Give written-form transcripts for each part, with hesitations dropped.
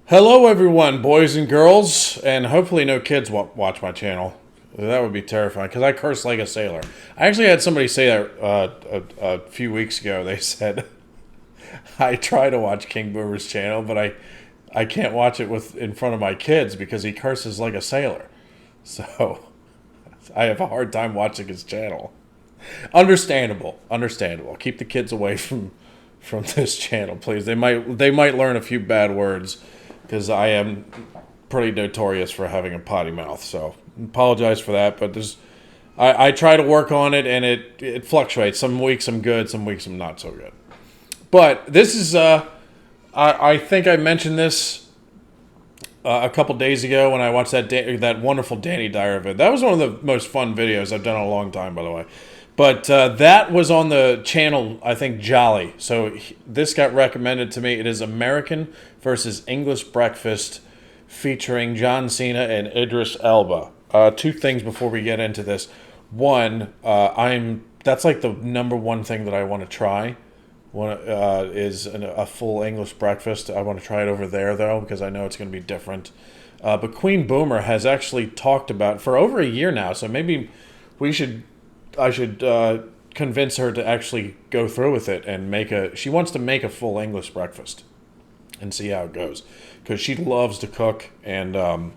Hello, everyone, boys and girls, and hopefully no kids watch my channel. That would be terrifying, because I curse like a sailor. I actually had somebody say that a few weeks ago. They said, I try to watch King Boomer's channel, but I can't watch it in front of my kids because he curses like a sailor. So I have a hard time watching his channel. Understandable. Keep the kids away from this channel, please. They might learn a few bad words, because I am pretty notorious for having a potty mouth. So apologize for that, but I try to work on it, and it fluctuates. Some weeks I'm good, some weeks I'm not so good. But this is I think I mentioned this a couple days ago when I watched that wonderful Danny Dyer vid. That was one of the most fun videos I've done in a long time, by the way. But that was on the channel, I think, Jolly. So this got recommended to me. It is American versus English Breakfast featuring John Cena and Idris Elba. Two things before we get into this. One, that's like the number one thing that I want to try. Is a full English breakfast. I want to try it over there, though, because I know it's going to be different. But Queen Boomer has actually talked about for over a year now, so maybe I should convince her to actually go through with it and she wants to make a full English breakfast and see how it goes, because she loves to cook, and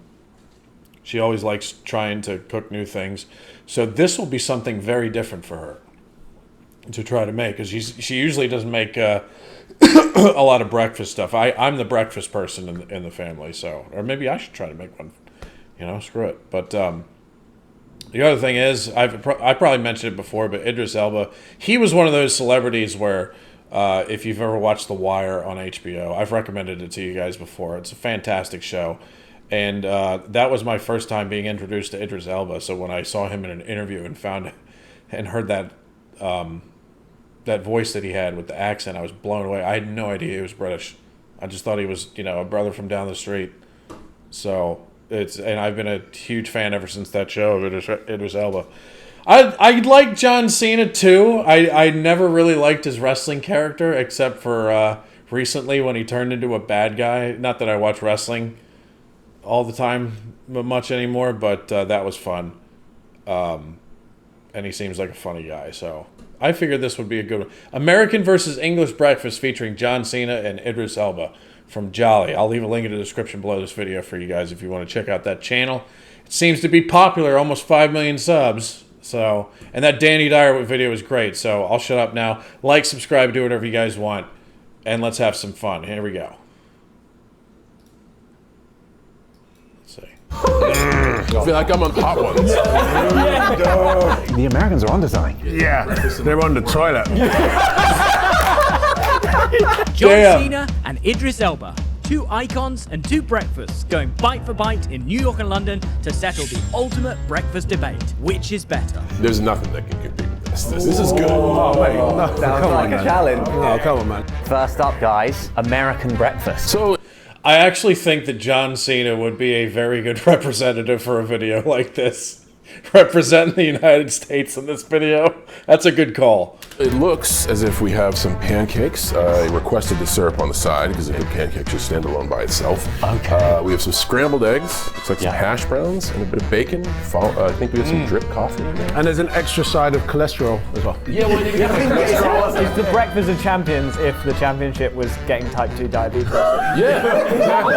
she always likes trying to cook new things. So this will be something very different for her to try to make, because she usually doesn't make a lot of breakfast stuff. I'm the breakfast person in the family, so, or maybe I should try to make one. Screw it. But the other thing is, I probably mentioned it before, but Idris Elba, he was one of those celebrities where, if you've ever watched The Wire on HBO, I've recommended it to you guys before. It's a fantastic show. And that was my first time being introduced to Idris Elba. So when I saw him in an interview and heard that voice that he had with the accent, I was blown away. I had no idea he was British. I just thought he was, a brother from down the street. So and I've been a huge fan ever since that show of Idris Elba. I like John Cena too. I never really liked his wrestling character, except for recently when he turned into a bad guy. Not that I watch wrestling all the time much anymore, but that was fun. And he seems like a funny guy, so I figured this would be a good one. American versus English Breakfast featuring John Cena and Idris Elba from Jolly. I'll leave a link in the description below this video for you guys if you want to check out that channel. It seems to be popular, almost 5 million subs. So, and that Danny Dyer video is great. So I'll shut up now. Like, subscribe, do whatever you guys want, and let's have some fun. Here we go. Let's see. I feel like I'm on Hot Ones. The Americans are onto something. Yeah, they're on the toilet. John Cena and Idris Elba, two icons and two breakfasts going bite for bite in New York and London to settle the ultimate breakfast debate. Which is better? There's nothing that can compete with this. This is good. Oh, mate. No, Sounds like a challenge. Oh, come on, man. First up, guys, American breakfast. So, I actually think that John Cena would be a very good representative for a video like this. Representing the United States in this video. That's a good call. it looks as if we have some pancakes. I requested the syrup on the side because a good pancake should stand alone by itself. Okay. We have some scrambled eggs, looks like some hash browns, and a bit of bacon. I think we have some drip coffee in there. And there's an extra side of cholesterol as well. Yeah, well, you It's the breakfast of champions if the championship was getting type 2 diabetes. Yeah, exactly.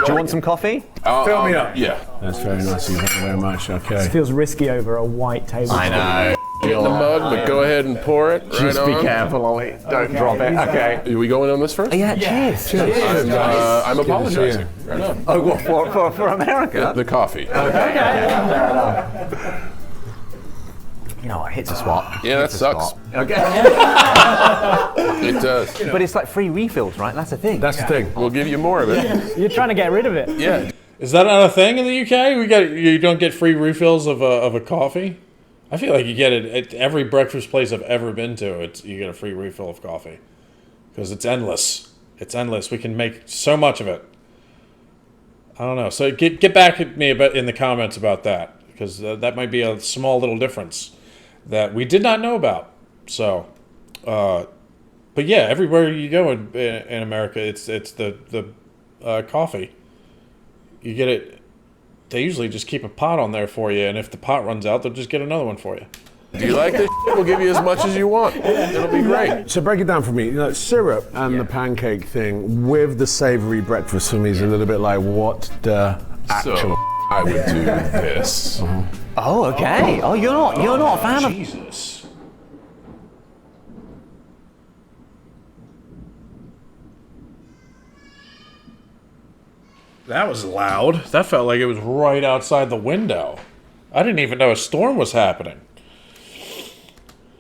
Do you want some coffee? Fill me up. Yeah. That's very nice of you. Thank you very much. Okay. It feels risky over a white table. I know. Get in the mug, but go ahead and pour it. Just right be on. careful, Ollie. Don't drop it. Okay. Are we going on this first? Yeah, cheers. And, I'm apologizing. Right on. Oh, what, for America? The coffee. You know what, hits a spot. Yeah, that Hits a sucks. spot. Okay. It does. But it's like free refills, right? That's the thing. That's the thing. We'll give you more of it. You're trying to get rid of it. Yeah. Is that not a thing in the UK? You don't get free refills of a coffee? I feel like you get it at every breakfast place I've ever been to. You get a free refill of coffee because it's endless. It's endless. We can make so much of it. I don't know. So get back at me in the comments about that, because that might be a small little difference that we did not know about. So, but yeah, everywhere you go in America, it's the coffee. You get it. They usually just keep a pot on there for you, and if the pot runs out, they'll just get another one for you. Do you like this? We'll give you as much as you want. It'll be great. So break it down for me. You know, syrup and the pancake thing with the savory breakfast for me is a little bit like what the actual. So I would do this. Oh, okay. Oh, you're not a fan of. Jesus. That was loud. That felt like it was right outside the window. I didn't even know a storm was happening.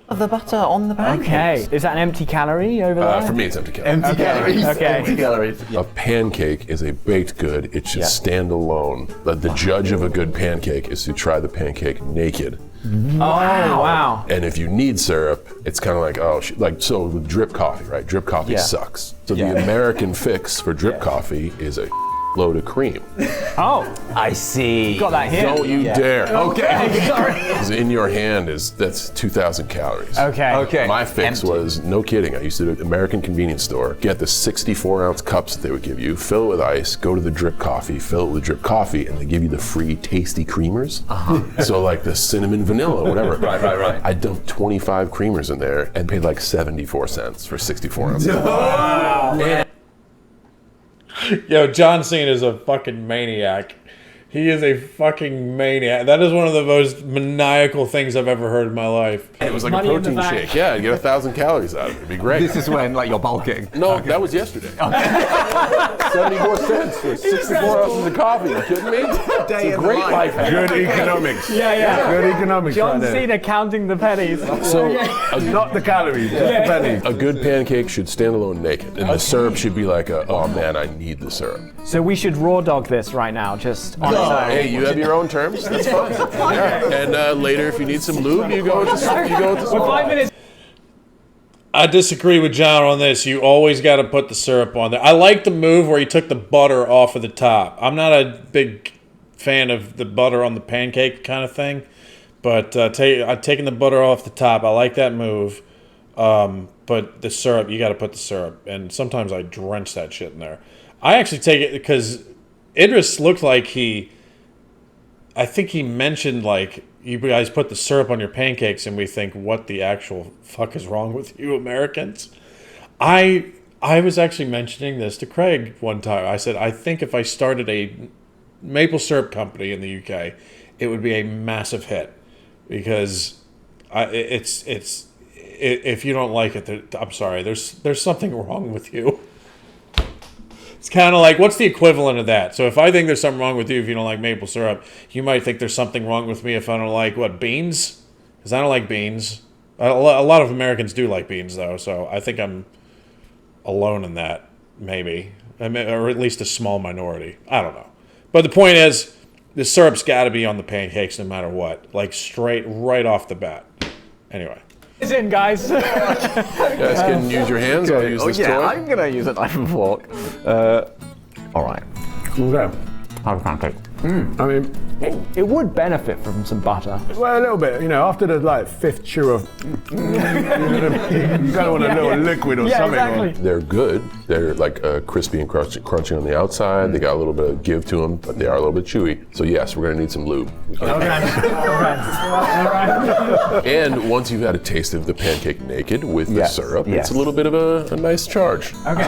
The butter on the pancakes. Okay. Is that an empty calorie over there? For me, it's empty calories. Empty calories. Okay. Empty calories. A pancake is a baked good. It should stand alone. The judge of a good pancake is to try the pancake naked. Oh, wow. And if you need syrup, it's kind of like, so with drip coffee, right? Drip coffee sucks. So the American fix for drip coffee is a load of cream. Oh, I see. got that here. Don't you dare. Okay. Sorry. Because in your hand that's 2,000 calories. Okay. Okay. My fix Empty. was, no kidding, I used to do it at the American convenience store, get the 64-ounce cups that they would give you, fill it with ice, go to the drip coffee, fill it with drip coffee, and they give you the free tasty creamers. So like the cinnamon vanilla, whatever. Right. I dumped 25 creamers in there and paid like 74 cents for 64 ounces. Yo, John Cena is a fucking maniac. He is a fucking maniac. That is one of the most maniacal things I've ever heard in my life. It was like Money a in the protein bank. shake. Yeah, you get 1,000 calories out of it. It'd be great. This is when like you're bulking. No, that was yesterday. 74 cents for 64 ounces of coffee. You kidding me? It's a great life hack. Good economics. Yeah. Good economics John right there. Cena counting the pennies. So Not the calories, just the pennies. a good pancake should stand alone naked, and the syrup should be like oh man, I need the syrup. So we should raw dog this right now, just on its own. Hey, you have your own terms. That's fine. Yeah. And later, if you need some lube, you go with the We're 5 minutes. I disagree with John on this. You always got to put the syrup on there. I like the move where he took the butter off of the top. I'm not a big fan of the butter on the pancake kind of thing, but I've taken the butter off the top. I like that move. But the syrup, you got to put the syrup. And sometimes I drench that shit in there. I actually take it because Idris looked like I think he mentioned like, you guys put the syrup on your pancakes and we think, what the actual fuck is wrong with you Americans? I was actually mentioning this to Craig one time. I said, I think if I started a maple syrup company in the UK, it would be a massive hit because if you don't like it, I'm sorry, there's something wrong with you. It's kind of like, what's the equivalent of that? So if I think there's something wrong with you if you don't like maple syrup, you might think there's something wrong with me if I don't like, beans? Because I don't like beans. A lot of Americans do like beans, though, so I think I'm alone in that, maybe. Or at least a small minority. I don't know. But the point is, the syrup's got to be on the pancakes no matter what. Like, straight right off the bat. Anyway. It's in, guys. You guys can use your hands. I'll use this toy. I'm gonna use a knife and fork. All right. Okay. Have a pancake. I mean, It would benefit from some butter. well, a little bit. You know, after the like fifth chew of, you kind of want a little liquid or Yeah, something. exactly. They're good. They're like crispy and crunchy on the outside. They got a little bit of give to them, but they are a little bit chewy. So yes, we're gonna need some lube. And once you've had a taste of the pancake naked with the syrup, yes. it's a little bit of a nice charge. Okay.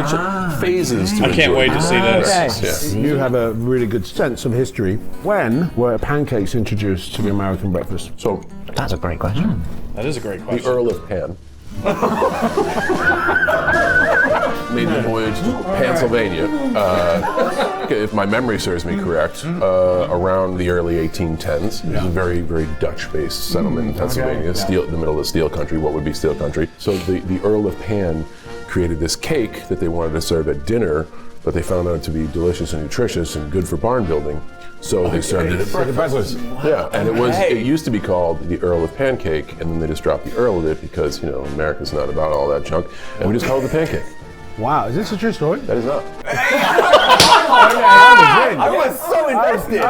Phases to I can't enjoy wait to see this. Okay. Yeah. You have a really good sense of history. When were pancakes introduced to the American breakfast? So That's a great question. That is a great the question. Earl of Pan made the voyage to Pennsylvania, if my memory serves me correct, around the early 1810s. It was a very, very Dutch-based settlement in Pennsylvania, the middle of steel country, what would be steel country. So the Earl of Pan created this cake that they wanted to serve at dinner, but they found out to be delicious and nutritious and good for barn building. So they served it at breakfast. Yeah, and it used to be called the Earl of Pancake, and then they just dropped the Earl of it because, America's not about all that junk, and we just called it the pancake. Wow, is this a true story? That is not. I was so invested.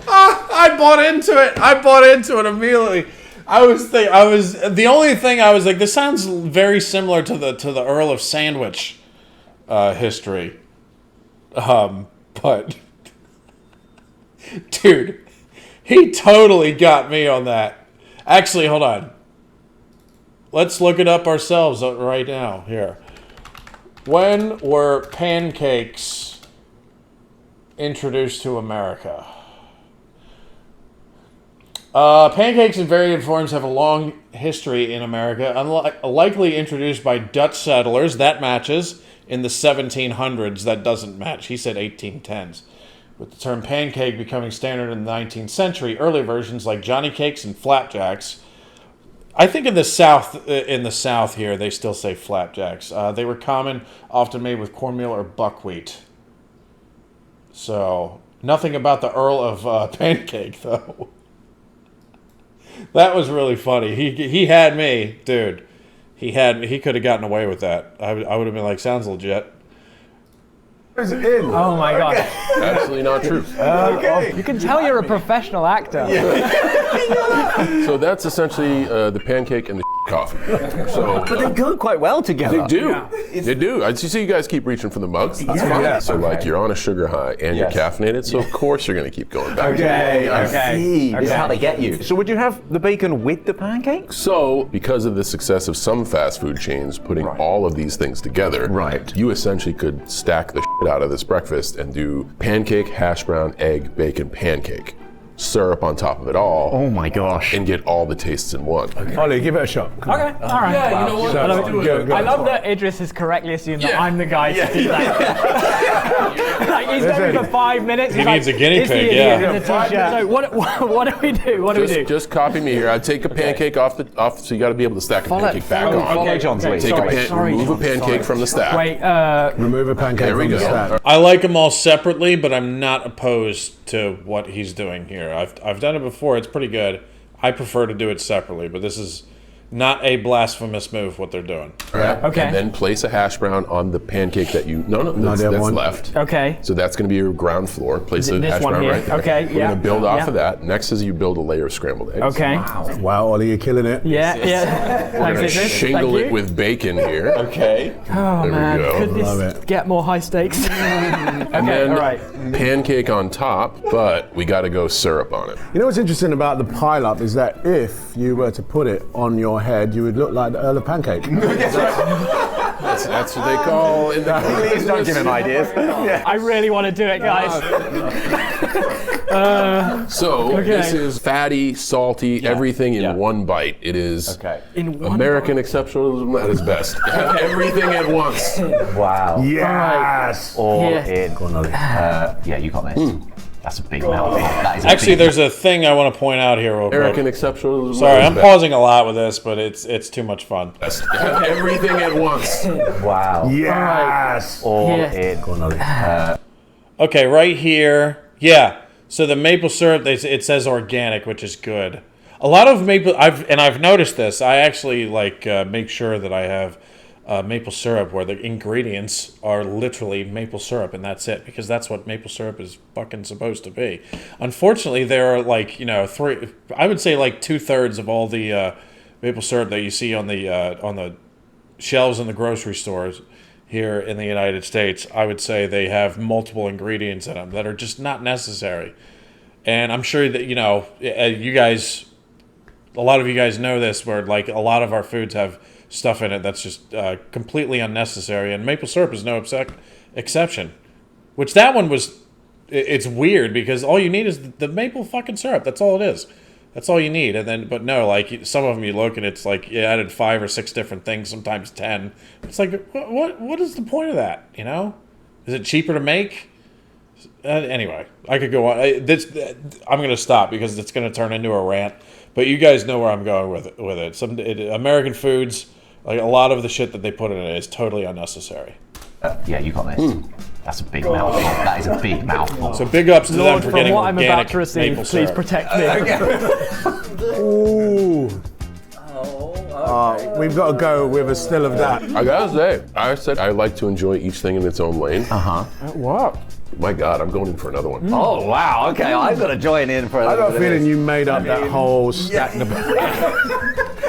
I bought into it. I bought into it immediately. The only thing I was like, this sounds very similar to the Earl of Sandwich history. But dude, he totally got me on that. Actually, hold on. Let's look it up ourselves right now. Here. When were pancakes introduced to America? Pancakes in various forms have a long history in America, likely introduced by Dutch settlers. That matches. In the 1700s, that doesn't match. He said 1810s. With the term pancake becoming standard in the 19th century, early versions like Johnny cakes and flapjacks. I think in the South here, they still say flapjacks. They were common, often made with cornmeal or buckwheat. So, nothing about the Earl of Pancake, though. That was really funny. He had me, dude. He could have gotten away with that. I would have been like, sounds legit. Oh my god. Absolutely not true. You can tell you're a professional actor. So that's essentially the pancake and the coffee. So, But they go quite well together. they do. They do. I see you guys keep reaching for the mugs. That's fine. Yeah. So like you're on a sugar high and you're caffeinated, so of course you're going to keep going back. See, this is how they get you. So would you have the bacon with the pancakes? So, because of the success of some fast food chains putting all of these things together, you essentially could stack the shit out of this breakfast and do pancake, hash brown, egg, bacon, pancake. Syrup on top of it all. Oh my gosh. And get all the tastes in one. Ollie, give it a shot. Okay, all right. Yeah, you know what? Let's do it. I love that Idris has correctly assumed that I'm the guy to do that. Like he's done it for 5 minutes. He needs a guinea pig, yeah. In the t-shirt. So what do we do? What do we do? Just copy me here. I take a pancake off, so you got to be able to stack a pancake back on. Follow John's lead. Remove a pancake from the stack. Wait, Remove a pancake There we from the go. stack. I like them all separately, but I'm not opposed to what he's doing here. I've done it before. It's pretty good. I prefer to do it separately, but this is not a blasphemous move what they're doing. Okay. And then place a hash brown on the pancake that you that's the other one. left. Okay. So that's going to be your ground floor. Place a This hash one brown here. right there. Okay, We're yeah. going to build off Yeah. of that. Next is you build a layer of scrambled eggs. Okay. Wow, Ollie, you're killing it. Yeah. We're Thanks, going to Idris. shingle Thank it you. with bacon here. Okay. Oh There man, we go. could Love this it. get more high stakes? And Okay, then all right. pancake on top, but we got to go syrup on it. You know what's interesting about the pile-up is that if you were to put it on your head, you would look like the Earl of Pancake. That's what they call in the Please don't give him ideas. I really want to do it, guys. So this is fatty, salty, everything in one bite. It is In one American exceptionalism at its best. Everything at once. Wow. Yes! All Yes. in. Yeah, you got this. That's a big mouthful. That is a Actually, big there's a thing I want to point out here real quick. American exceptionalism. Sorry, at I'm its pausing a lot with this, but it's too much fun. best. Everything at once. Wow. Yes! All Yes. in. Okay, right here. Yeah. So the maple syrup, it says organic, which is good. A lot of maple, I've noticed this. I actually make sure that I have maple syrup where the ingredients are literally maple syrup and that's it, because that's what maple syrup is fucking supposed to be. Unfortunately, there are I would say 2/3 of all the maple syrup that you see on the shelves in the grocery stores here in the United States, I would say they have multiple ingredients in them that are just not necessary. And I'm sure that, you guys, a lot of you guys know this, where a lot of our foods have stuff in it that's just completely unnecessary. And maple syrup is no exception. Which that one was, it's weird because all you need is the maple fucking syrup. That's all it is. That's all you need. And then, but no, some of them you look and it's you added 5 or 6 different things, sometimes 10. It's what is the point of that? Is it cheaper to make? Anyway, I could go on. I'm going to stop because it's going to turn into a rant. But you guys know where I'm going with it. American foods, a lot of the shit that they put in it is totally unnecessary. Yeah, you got this. That's a big mouthful. That is a big mouthful. So big ups to Lord, them for from getting what I'm organic about to receive, maple please syrup. protect me. Ooh. We've got to go with a still of that. I gotta say, I said I like to enjoy each thing in its own lane. What? My God, I'm going in for another one. Oh wow. Okay, I've got to join in for. I got a feeling you made up that whole stack.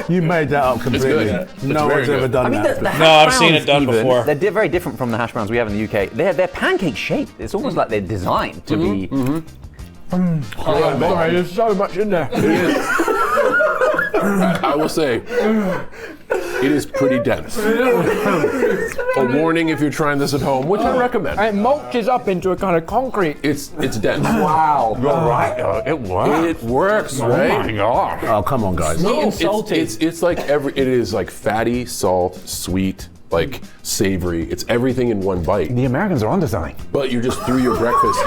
You made that up completely. good. No It's very one's ever good. done I mean, that. the No, hash I've seen browns it done even, before. They're very different from the hash browns we have in the UK. They're pancake shaped. It's almost like they're designed to be. Sorry, there's so much in there. I will say, it is pretty dense. A warning if you're trying this at home, which I recommend. It mulches up into a kind of concrete. It's dense. Wow. You're right. It works. It works, right? my god. Oh, come on, guys. No, and salty. it's like it is like fatty, salt, sweet, like savory. It's everything in one bite. The Americans are onto something. But you're just through your breakfast.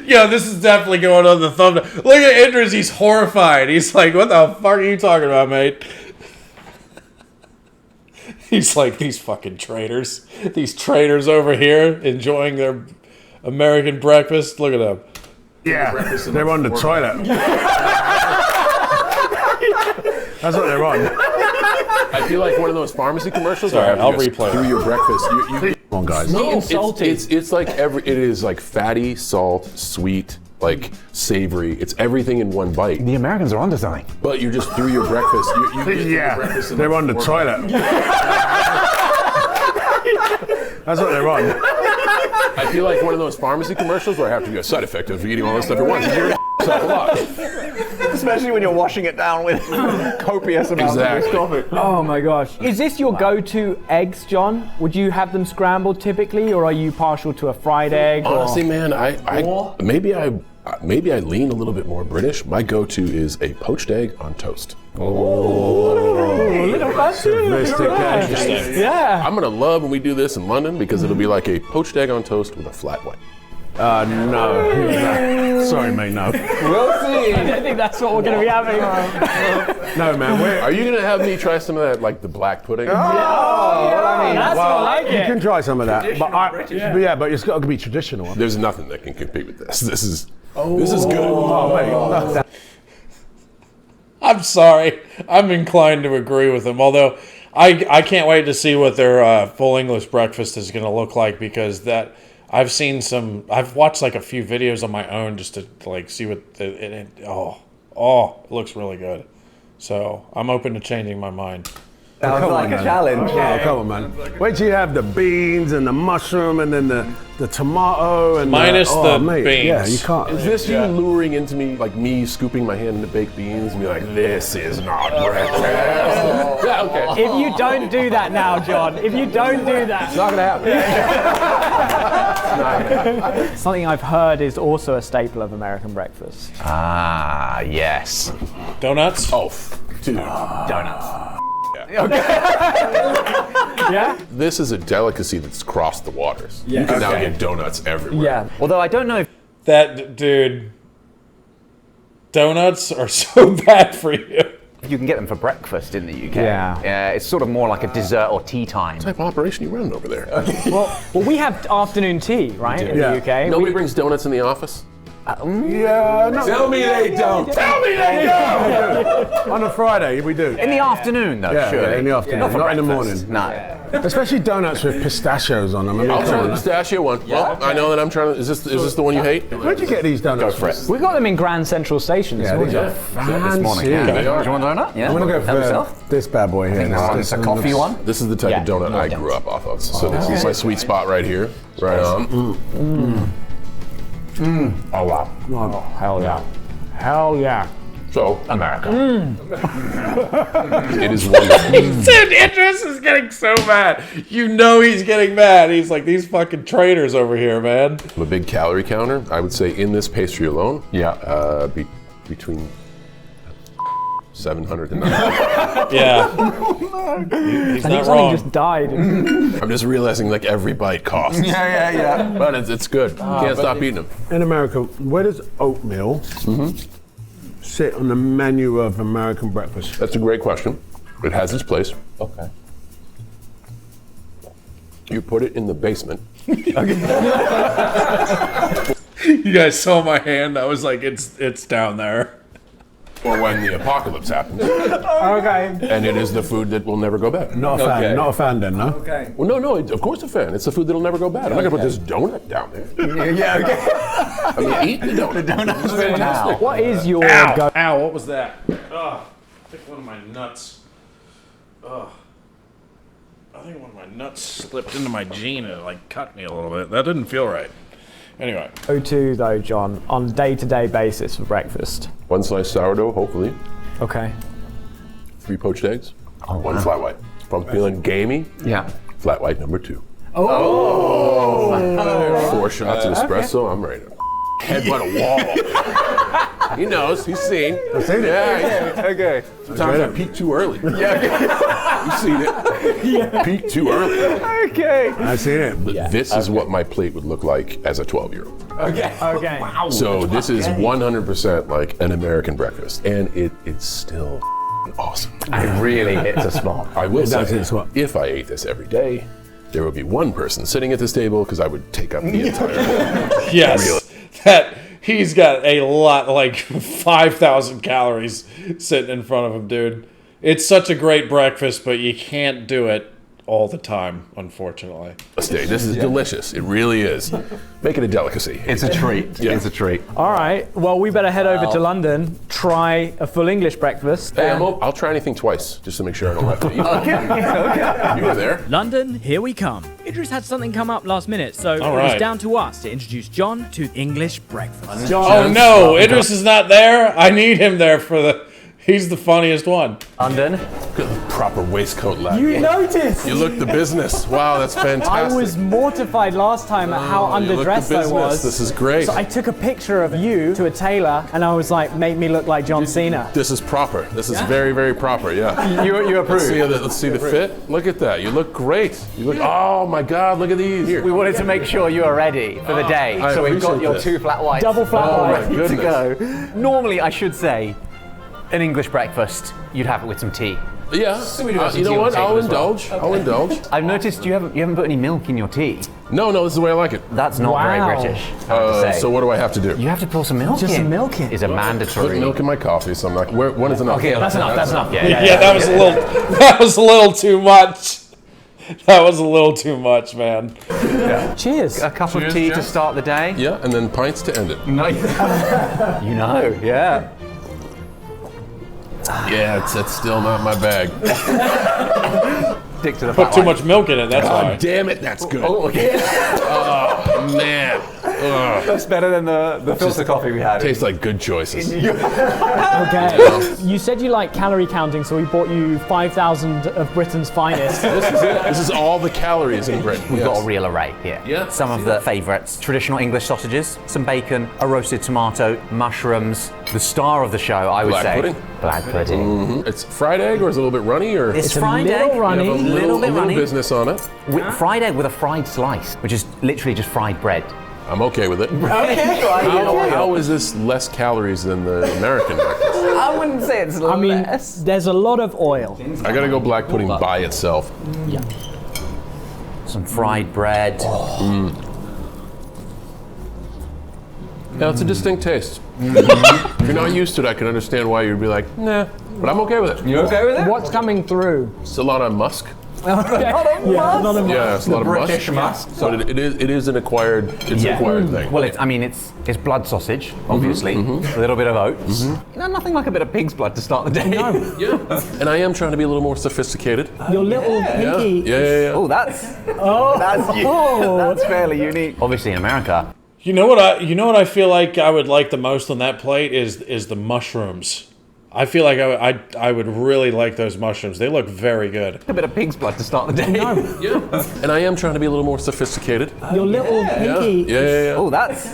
Yo, this is definitely going on the thumbnail. Look at Idris, he's horrified. He's like, what the fuck are you talking about, mate? He's like, these fucking traitors. These traitors over here enjoying their American breakfast. Look at them. Yeah, they're on the toilet. That's what they're on. I feel like one of those pharmacy commercials. Sorry, where you I'll have to replay through it. your breakfast. Come on, guys. No, and salty. it's like it is like fatty, salt, sweet, like savory. It's everything in one bite. The Americans are onto something. But you're just through your breakfast. You get through your breakfast in They're like on the 4 toilet. That's what they're on. I feel like one of those pharmacy commercials where I have to be a side effect of eating all this stuff at once. You're gonna yourself a lot. Especially when you're washing it down with copious amounts of this coffee. Oh my gosh. Is this your go-to eggs, John? Would you have them scrambled typically, or are you partial to a fried egg? Honestly, man, maybe I lean a little bit more British. My go-to is a poached egg on toast. Sophisticated. Yeah. I'm gonna love when we do this in London because it'll be like a poached egg on toast with a flat white. No. Sorry, mate, no. We'll see. I think that's what we're going to be having. No, man, Are you gonna have me try some of that, like the black pudding? That's what I like you it. can try some of that. But it's got to be traditional. There's nothing that can compete with this. This is good. Oh, mate. No. I'm sorry. I'm inclined to agree with them. Although I can't wait to see what their full English breakfast is going to look like, because I've watched like a few videos on my own just to like see what it looks really good. So I'm open to changing my mind. Sounds like a challenge. Oh, come on, man. Wait till you have the beans and the mushroom and then the tomato and Minus the mate, beans. Yeah, you can't. Is this you luring into me, like me scooping my hand into baked beans and be like, this is not breakfast? Yeah, okay. If you don't do that now, John, if you don't do that. It's not gonna happen. Something I've heard is also a staple of American breakfast. Ah, yes. Donuts? Oh, dude. Donuts. Yeah? This is a delicacy that's crossed the waters. You can now get donuts everywhere. Yeah. Although I don't know if Dude, donuts are so bad for you. you can get them for breakfast in the UK. Yeah. It's sort of more like a dessert or tea time. What type of operation you running over there? Well, we have afternoon tea, right, in Yeah. the UK. Nobody brings donuts in the office? Yeah, no. Tell me they don't. Tell me they don't. On a Friday, we do. In the afternoon, though, Yeah, surely. in the afternoon, Not for not in the breakfast. morning. No. Especially donuts with pistachios on them. I mean, I'll come try the on. pistachio one. Well, I know that I'm trying to. Is this the one you hate? Where'd you get these donuts? Go for it. We got them in Grand Central Station this Yeah, these morning. are fancy. This morning, yeah. They are. Do you want a donut? Yeah. I'm gonna go Help yourself. for this bad boy here. It's a coffee one. This is the type of donut I grew up off of. So this is my sweet spot right here. Right on. Oh, wow. Oh, Hell yeah. Hell yeah. So America. it is wonderful. Dude, Idris is getting so mad. You know he's getting mad. He's like, these fucking traitors over here, man. I'm a big calorie counter. I would say in this pastry alone, between 700 and 900. Yeah. He's I think not something wrong. just died. I'm just realizing like every bite costs. Yeah. But it's good. Can't stop eating them. In America, where does oatmeal sit on the menu of American breakfast? That's a great question. It has its place. Okay. You put it in the basement. You guys saw my hand. I was like, it's down there. or when the apocalypse happens. Okay. And it is the food that will never go bad. Not a fan. Not a fan then, no? Okay. Well, no, of course a fan. It's the food that'll never go bad. I'm not gonna put this donut down there. Yeah, okay. I'm gonna eat the donut. The donut is fantastic. What is your Ow! go? Ow! What was that? I think one of my nuts. I think one of my nuts slipped into my jean and it like cut me a little bit. That didn't feel right. Anyway. Go-to though, John, on day-to-day basis for breakfast? One slice sourdough, hopefully. Okay. 3 poached eggs. One flat white. If I'm feeling gamey, flat white number 2. 4 shots of espresso. I'm ready to headbutt a wall. He knows. He's seen. I've seen it. Yeah. Okay. Sometimes I peak too early. You've seen it. Peak too early. Okay. I've seen it. This is what my plate would look like as a 12-year-old. Okay. Okay. So this is 100% like an American breakfast, and it's still awesome. It really hits a spot. I will does say, hit a spot. if I ate this every day, there would be one person sitting at this table because I would take up the entire bowl. Yes. That he's got a lot, like 5,000 calories sitting in front of him, dude. It's such a great breakfast, but you can't do it all the time, unfortunately. This is delicious. It really is. Make it a delicacy. It's a treat. Yeah. It's a treat. All right. Well, we better head over to London, try a full English breakfast. Hey, I'll try anything twice just to make sure I don't have to eat. Okay. You were there. London, here we come. Idris had something come up last minute, so it was right. down to us to introduce John to English breakfast. Oh no, Idris is not there. I need him there for the. He's the funniest one. London. Proper waistcoat, lad. You noticed? You look the business. Wow, that's fantastic. I was mortified last time at how You look the underdressed I business. was. This is great. So I took a picture of you to a tailor, and I was like, make me look like John Cena. This is proper. This is very, very proper. Yeah. You approve. Let's see the fit. Look at that. You look great. You look. Oh my God! Look at these. Here. We wanted to make sure you are ready for the day, I so we've got appreciate your this. 2 flat whites. Double flat white. ready to go. Normally, I should say, an English breakfast, you'd have it with some tea. Yeah. we do have some You tea know on what? the table I'll as well. indulge. I'll indulge. I've noticed you haven't put any milk in your tea. No, this is the way I like it. That's not Wow. very British, I have to say. So what do I have to do? You have to pour some milk Just in. some milk in. Is a Put mandatory. milk in my coffee, so I'm not. When is enough? Okay, that's enough. That's enough. Yeah. Yeah, that was a little. That was a little too much. That was a little too much, man. Cheers. A cup of tea to start the day. Yeah, and then pints to end it. No. You know, yeah. Yeah, it's still not my bag. Stick to the Put flat too white. much milk in it. That's why. Damn it, that's good. Oh, okay. Oh man, That's better than the filter coffee we had. tastes like good choices. Okay. You said you like calorie counting, so we bought you 5,000 of Britain's finest. This is all the calories in Britain. We've got a real array here. Yeah, Some of the favourites. Traditional English sausages, some bacon, a roasted tomato, mushrooms. The star of the show, I would Black say. pudding. Black pudding. It's fried egg, or is it a little bit runny, or It's a fried little egg. runny. a little bit runny. business on it. Fried egg with a fried slice, which is literally just fried bread. I'm okay with it. Okay. How is this less calories than the American breakfast? I wouldn't say it's I mean, less. there's a lot of oil. I gotta go black pudding by itself. Some fried bread. Yeah, it's a distinct taste. If you're not used to it, I can understand why you'd be like, nah, but I'm okay with it. You okay with it? What's coming through? It's a lot of musk. Yeah, not a Yeah, it's a lot of British musk. musk. But it is an acquired, it's an acquired thing. Well, it's blood sausage, obviously. A little bit of oats. You know, nothing like a bit of pig's blood to start the day. Yeah. And I am trying to be a little more sophisticated. Your little pinky. Yeah. Oh, that's fairly unique. Obviously, in America, You know what I feel like I would like the most on that plate is the mushrooms. I feel like I would really like those mushrooms. They look very good. a bit of pig's blood to start the day. Yeah. And I am trying to be a little more sophisticated. Your little pinky. Yeah. Oh, that's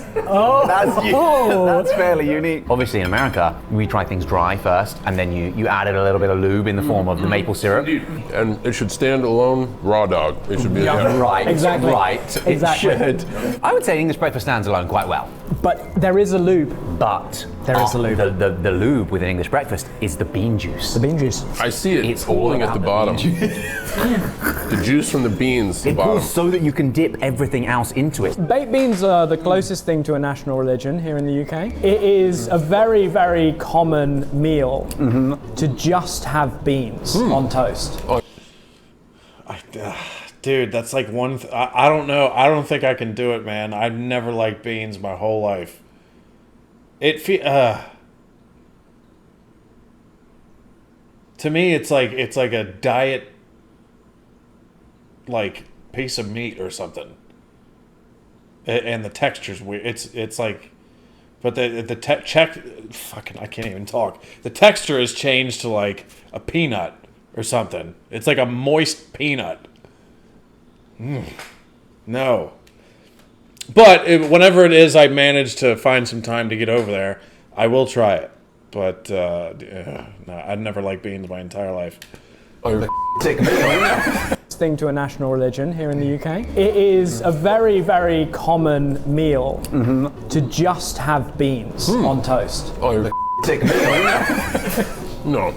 fairly unique. Obviously, in America, we try things dry first, and then you added a little bit of lube in the form of the maple syrup. And it should stand alone, raw dog. It should be Right. Exactly. Right. Exactly. It should. I would say English breakfast stands alone quite well. But there is a lube. But There is a lube. The lube with an English breakfast breakfast is the bean juice. The bean juice. I see it. It's pooling all at the about bottom. The juice from the beans. The It bottom. pools so that you can dip everything else into it. Baked beans are the closest thing to a national religion here in the UK. It is a very, very common meal to just have beans on toast. Dude, that's like one. I don't know. I don't think I can do it, man. I've never liked beans my whole life. To me, it's like a diet, like piece of meat or something. And the texture's weird. It's like, but fucking, I can't even talk. The texture has changed to like a peanut or something. It's like a moist peanut. No. But whenever it is, I manage to find some time to get over there, I will try it. But no, I'd never liked beans my entire life. Thing to a national religion here in the UK. It is a very, very common meal to just have beans on toast. No.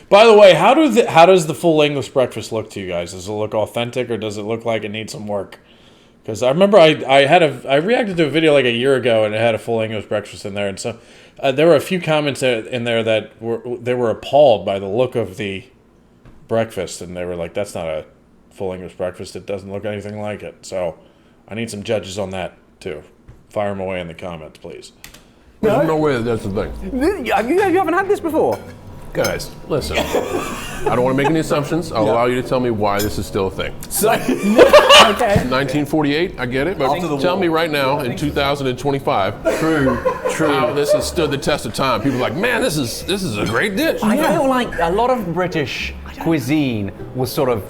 By the way, how does the full English breakfast look to you guys? Does it look authentic or does it look like it needs some work? Because I remember I reacted to a video like a year ago and it had a full English breakfast in there, and so there were a few comments in there that were appalled by the look of the breakfast, and they were like, "That's not a full English breakfast. It doesn't look anything like it." So I need some judges on that too. Fire them away in the comments, please. There's no way that's the thing. You haven't had this before? Guys, listen. I don't want to make any assumptions. I'll allow you to tell me why this is still a thing. So, Okay. 1948, I get it, but tell me right now, in 2025, how this has stood the test of time. People are like, man, this is a great dish. I feel like a lot of British cuisine was sort of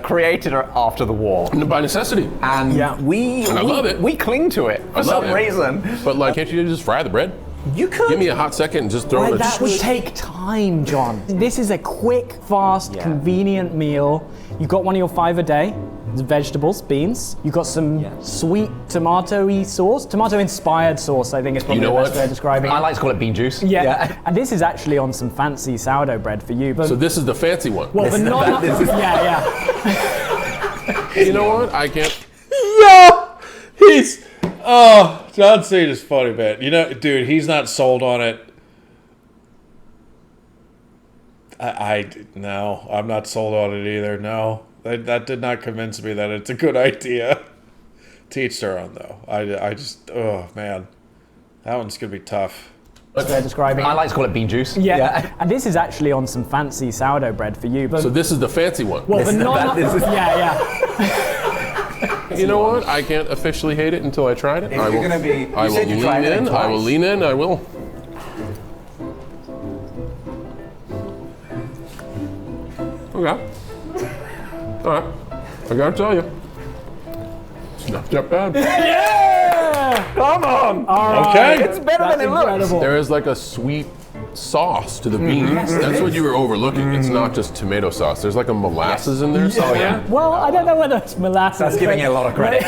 created after the war. By necessity. And Yeah. I love it. We cling to it for I love some it. reason. But like, can't you just fry the bread? You could. Give me a hot second and just throw it. That would take time, John. This is a quick, fast, convenient meal. You've got one of your 5 a day. There's vegetables, beans. You've got some sweet tomato-y sauce. Tomato-inspired sauce, I think is probably You know the best what? way of describing it. I like to call it bean juice. Yeah. And this is actually on some fancy sourdough bread for you. But, So this is the fancy one. well, but not, yeah. You know what? I can't. No, John Cena's funny, man. You know, dude, he's not sold on it. No, I'm not sold on it either. No, that did not convince me that it's a good idea. To each their own, though. I just, oh man, that one's gonna be tough. Way of describing I it. like to call it bean juice. Yeah. And this is actually on some fancy sourdough bread for you. But, So this is the fancy one. well, but not, yeah. You know what? I can't officially hate it until I tried it. I will lean in. I will lean in. I will. Okay. All right. I gotta tell you, it's not that bad. Come on! Okay. It's better That's than it looks. incredible. There is like a sweet sauce to the beans. That's what you were overlooking. It's not just tomato sauce. There's like a molasses in there somewhere. Well, I don't know whether it's molasses. That's giving but- you a lot of credit.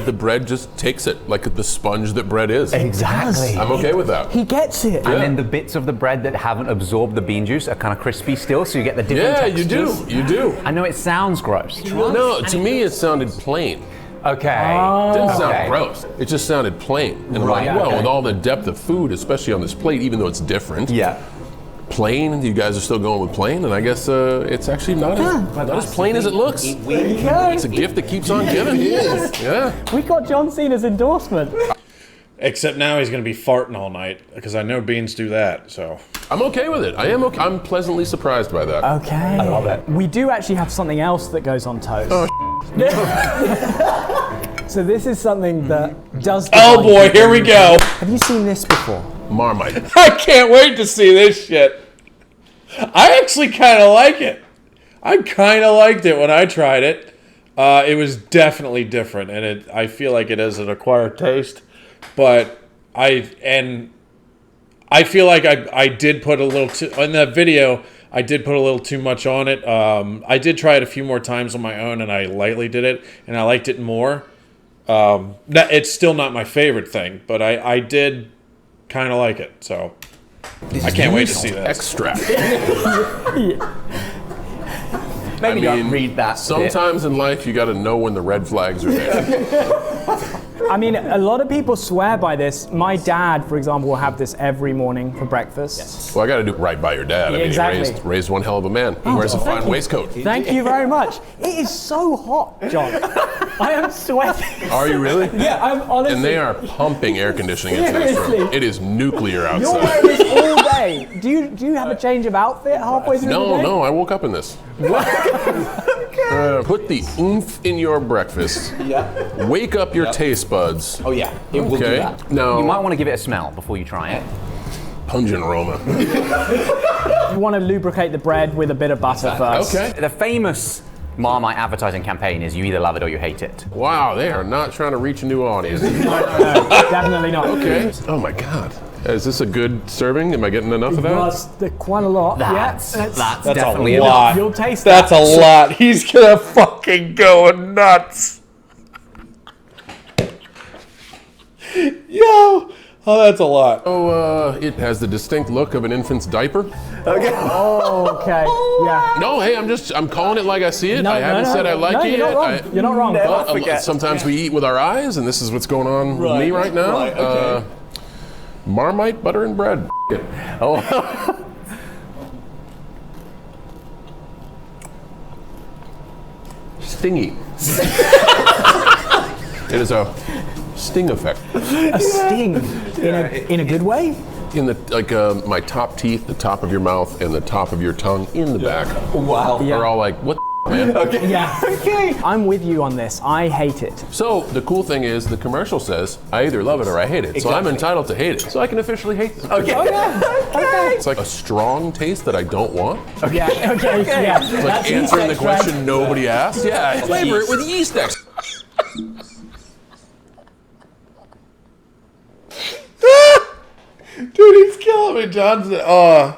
The bread just takes it like the sponge that bread is. Exactly. I'm okay with that. He gets it. And then the bits of the bread that haven't absorbed the bean juice are kind of crispy still, so you get the different Yeah, you textures. do. You do. I know it sounds gross. No, to me it sounded plain. Okay. It didn't sound Okay. gross. It just sounded plain. And I'm Right, like, well, okay. with all the depth of food, especially on this plate, even though it's different. Yeah. Plain, you guys are still going with plain, and I guess it's actually not as plain as it looks. It's a gift that keeps on giving. Yeah. We got John Cena's endorsement. Except now he's gonna be farting all night because I know beans do that. So I'm okay with it. I am okay. I'm pleasantly surprised by that. Okay. I love it. We do actually have something else that goes on toast. So this is something that does. oh boy, here we go. Have you seen this before? Marmite. I can't wait to see this shit. I actually kind of like it. I kind of liked it when I tried it. It was definitely different, and I feel like it is an acquired taste. But I feel like I did put a little too in that video. I did put a little too much on it. I did try it a few more times on my own, and I lightly did it, and I liked it more. It's still not my favorite thing, but I did kind of like it. So I can't wait to see that. Extract. Maybe don't read that. Sometimes in life, you got to know when the red flags are there. I mean, a lot of people swear by this. My dad, for example, will have this every morning for breakfast. Well, I got to do right by your dad. I mean, Exactly. he raised one hell of a man. He wears a fine waistcoat. Thank you very much. It is so hot, John. I am sweating. Are you really? Yeah, I'm honestly. And they are pumping air conditioning into this room. Seriously? It is nuclear You're outside. wearing this all day. Do you have a change of outfit halfway through the day? No, I woke up in this. Put the oomph in your breakfast. Yeah. Wake up your taste buds. Oh yeah, it will do Okay. that. Now, You might want to give it a smell before you try it. pungent aroma. You want to lubricate the bread with a bit of butter first. Okay. The famous Marmite advertising campaign is you either love it or you hate it. Wow, they are not trying to reach a new audience. No, definitely not. Okay. Oh my God. Is this a good serving? Am I getting enough of that? That's quite a lot. That's That's definitely a lot. You'll taste That's that. a lot. He's gonna fucking go nuts. Yo. Oh, that's a lot. Oh, it has the distinct look of an infant's diaper. Oh, okay. Yeah. No, hey, I'm calling it like I see it. No, I haven't said I like no, it you're not yet. wrong. You're not wrong. But sometimes we eat with our eyes, and this is what's going on with me right now. Right, okay. Marmite, butter, and bread. Oh. Stingy. It is a sting effect. A sting in a good way. In the my top teeth, the top of your mouth, and the top of your tongue in the back Wow. are all like, what the man? Yeah. Okay. I'm with you on this. I hate it. So the cool thing is the commercial says I either love it or I hate it. So I'm Exactly. entitled to hate it. So I can officially hate this. Okay. It's like a strong taste that I don't want. Yeah. Okay. Yeah. It's like answering the question nobody asked. Yeah, flavor it with yeast extract. Dude, he's killing me, Johnson. Oh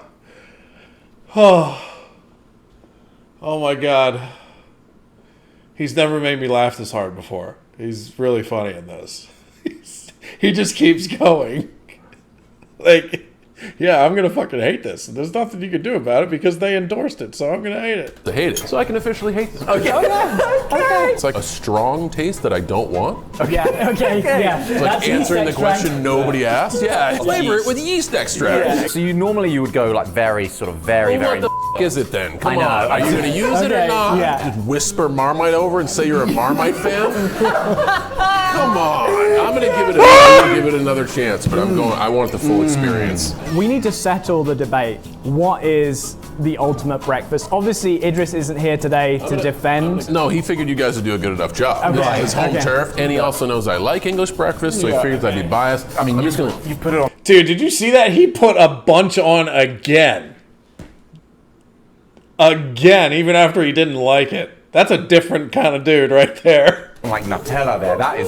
my God. He's never made me laugh this hard before. He's really funny in this. He just keeps going. Like, yeah, I'm gonna fucking hate this. There's nothing you can do about it because they endorsed it, so I'm gonna hate it. To hate it. So I can officially hate this. Okay. It's like a strong taste that I don't want. Yeah. Okay. Yeah. It's like answering the question nobody asked. Yeah, flavor it with yeast extract. So you would go like very very What the f- is it then? Come I know. on. Are you going to use it or Okay, not? yeah. Just whisper Marmite over and say you're a Marmite fan? Come on. I'm going to give it another chance, but I want the full experience. We need to settle the debate. What is the ultimate breakfast? Obviously, Idris isn't here today to defend. No, he figured you guys would do a good enough job. Okay, This is his home okay. turf, and he also knows I like English breakfast, so he figures I'd be biased. I mean, You put it on. Dude, did you see that? He put a bunch on again. Again, even after he didn't like it. That's a different kind of dude right there. like Nutella there. That is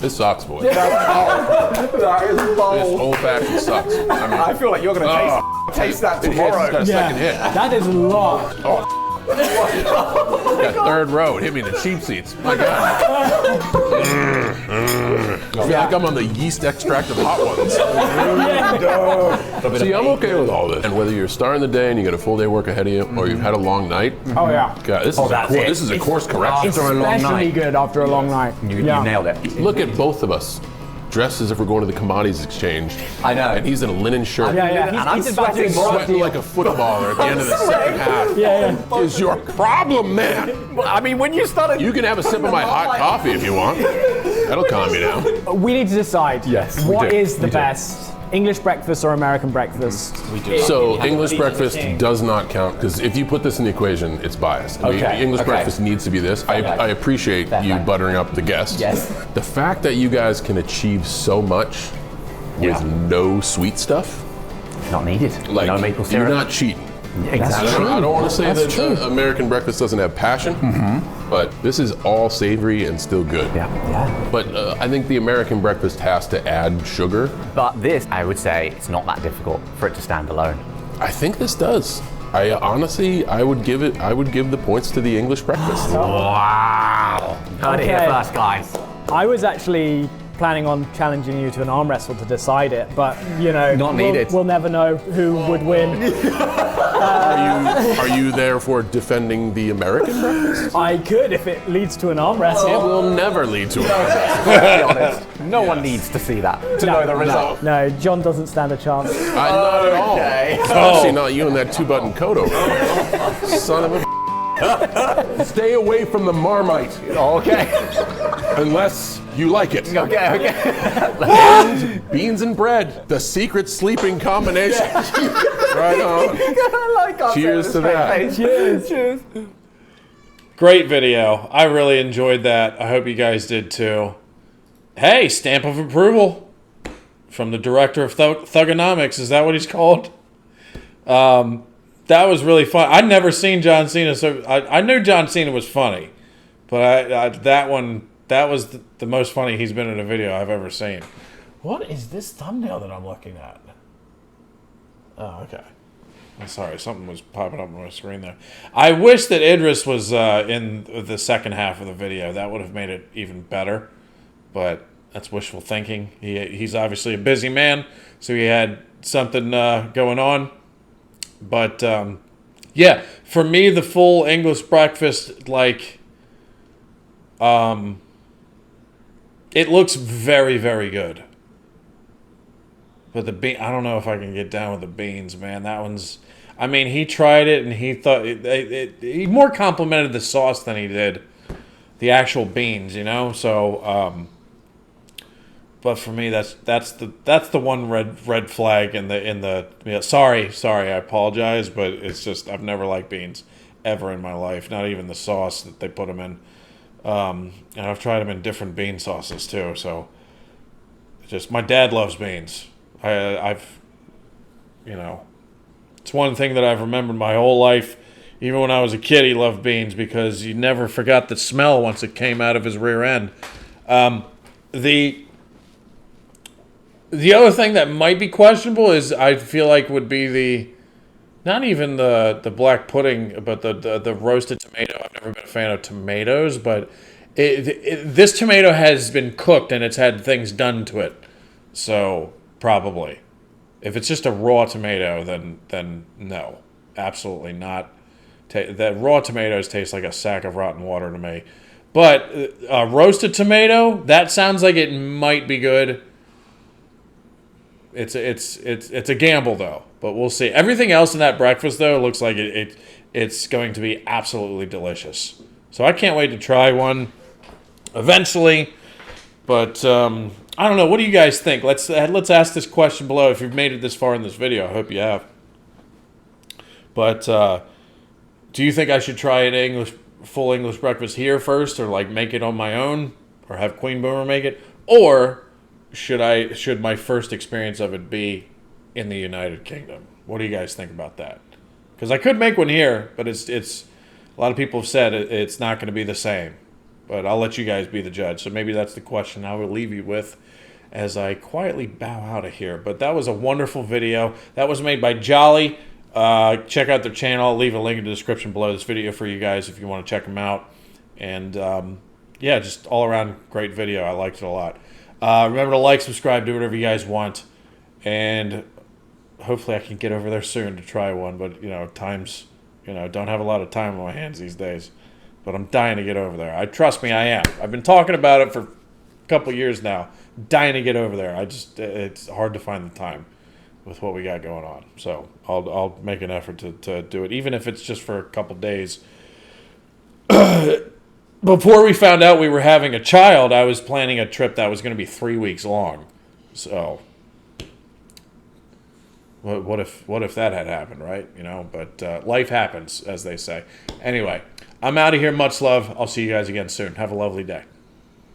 This sucks, boy. That is This bold. old-fashioned sucks. I mean, I feel like you're gonna taste that it hits, it's got tomorrow. a second hit. That is a lot. Got third row. It hit me in the cheap seats. My God. I feel like I'm on the yeast extract of hot ones. See, I'm okay with all this. And whether you're starting the day and you got a full day work ahead of you, or you've had a long night, Oh yeah. God, this is a course correction. After a long Especially night. good after a long night. You Yeah. nailed it. Look at both of us, dressed as if we're going to the commodities exchange. I know. And he's in a linen shirt. Yeah, yeah. And I'm He's about to sweating Sweating like a footballer at the end of the second half. Yeah, Is your problem, man? I mean, when you started. You can have a sip of my hot coffee if you want. That'll calm you down. We need to decide. Yes, we What do. is the best? English breakfast or American breakfast? So English breakfast does not count because if you put this in the equation, it's biased. Okay, English okay. breakfast needs to be this. I appreciate you buttering up the guests. Yes. The fact that you guys can achieve so much with no sweet stuff, Not needed. like no maple you're syrup. not cheating. Exactly. I don't want to say that American breakfast doesn't have passion, but this is all savory and still good. Yeah, yeah. But I think the American breakfast has to add sugar. But this, I would say, it's not that difficult for it to stand alone. I think this does. I honestly, I would give the points to the English breakfast. Wow. Heard it here Okay. first, guys. I was actually planning on challenging you to an arm wrestle to decide it, but you know, Not needed. We'll never know who would win. Are you there for defending the American breakfast? I could if it leads to an arm It wrestle. will never lead to an arm wrestle. Be honest. No one needs to see that to know the result. No, John doesn't stand a chance. Not at all. Especially not you in that 2-button coat over there. Son of a. Stay away from the Marmite. Okay. Unless you like it. Okay. And beans and bread, the secret sleeping combination. Right on. Cheers to that. Cheers. Great video. I really enjoyed that. I hope you guys did too. Hey, stamp of approval from the director of Thugonomics. Is that what he's called? That was really fun. I'd never seen John Cena, so I knew John Cena was funny, but that was the most funny he's been in a video I've ever seen. What is this thumbnail that I'm looking at? Oh, okay. I'm sorry, something was popping up on my screen there. I wish that Idris was in the second half of the video. That would have made it even better, but that's wishful thinking. He's obviously a busy man, so he had something going on. But, yeah, for me, the full English breakfast, like, it looks very, very good. But I don't know if I can get down with the beans, man. That one's, I mean, he tried it and he thought, he more complimented the sauce than he did the actual beans, you know? So, but for me, that's the one red flag in the sorry, I apologize, but it's just I've never liked beans ever in my life, not even the sauce that they put them in, and I've tried them in different bean sauces too. So, just my dad loves beans. I've it's one thing that I've remembered my whole life. Even when I was a kid, he loved beans because you never forgot the smell once it came out of his rear end. The other thing that might be questionable is I feel like would be not even the black pudding, but the roasted tomato. I've never been a fan of tomatoes, but this tomato has been cooked and it's had things done to it. So probably, if it's just a raw tomato, then no, absolutely not. That raw tomatoes taste like a sack of rotten water to me. But roasted tomato, that sounds like it might be good. It's a gamble though, but we'll see. Everything else in that breakfast though looks like it's going to be absolutely delicious. So I can't wait to try one eventually. But I don't know. What do you guys think? Let's ask this question below. If you've made it this far in this video, I hope you have. But do you think I should try an full English breakfast here first, or like make it on my own, or have Queen Boomer make it, or should my first experience of it be in the United Kingdom? What do you guys think about that? Because I could make one here, but it's a lot of people have said it's not going to be the same. But I'll let you guys be the judge. So maybe that's the question I will leave you with as I quietly bow out of here. But that was a wonderful video. That was made by Jolly. Check out their channel. I'll leave a link in the description below this video for you guys if you want to check them out. And yeah, just all around great video. I liked it a lot. Remember to like, subscribe, do whatever you guys want. And hopefully I can get over there soon to try one. But, don't have a lot of time on my hands these days. But I'm dying to get over there. Trust me, I am. I've been talking about it for a couple years now. Dying to get over there. It's hard to find the time with what we got going on. So I'll make an effort to do it, even if it's just for a couple days. Before we found out we were having a child, I was planning a trip that was going to be 3 weeks long. So what if that had happened, right? But life happens, as they say. Anyway, I'm out of here. Much love. I'll see you guys again soon. Have a lovely day.